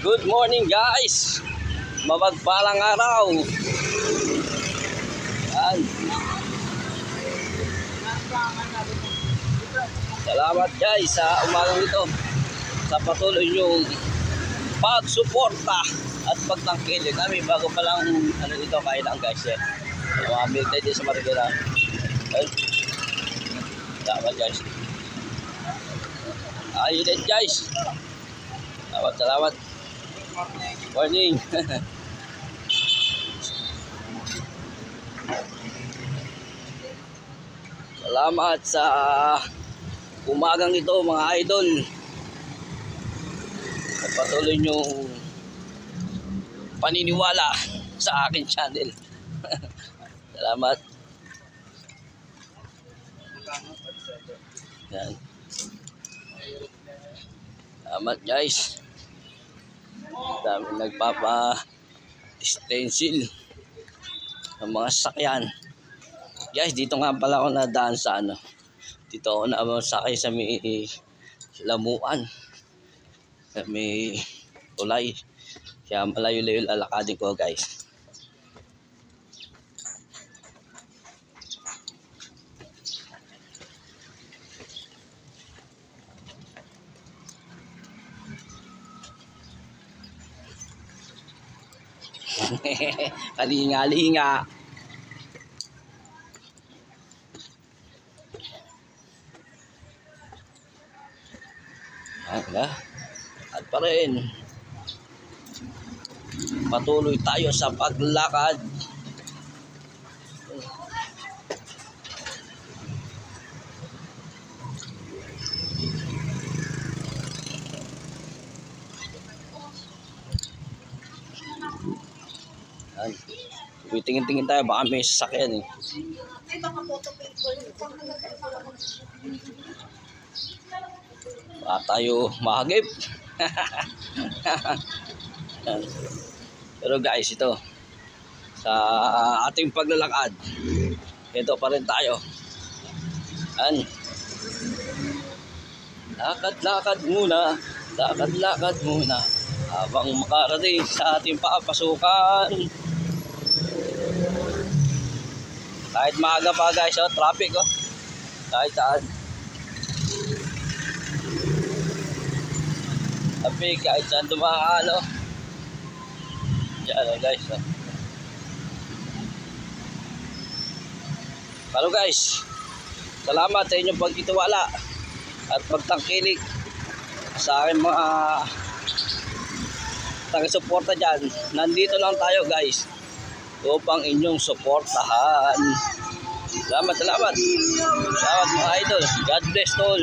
Good morning guys. Mapagpalang araw. Yan. Salamat guys sa umagang ito sa patuloy niyong pagsuporta at pagtangkilik. Kami bago pa lang dito kain lang guys. Mamamil tayo din sa Marikina. Salamat guys. Ayun din guys. Salamat. Morning. Salamat sa umagang ito mga idol. Patuloy niyong paniniwala sa akin channel. Salamat. Yan. Salamat guys. Dami nagpapa-stencil ng mga sasakyan. Guys, dito nga pala ako nadaan sa dito ako nakasakay sa may Lamuan. Sa may tulay. Kaya malayo-layo lalakadin ko guys. Kalinga-linga. At pa rin patuloy tayo sa paglakad. Tingin-tingin tayo, baka may sasakyan baka tayo mahagip. Pero guys, ito sa ating paglalakad, ito pa rin tayo. Lakad-lakad muna, lakad-lakad muna habang makarating sa ating papasukan. Kahit maaga pa guys, traffic kahit saan. Traffic kahit saan dumaan Diyan guys Pero guys, salamat sa inyong pagtitiwala at pagtangkilik sa aking mga taga-suporta dyan. Nandito lang tayo guys upang inyong suportahan. Salamat mga idol. God bless all.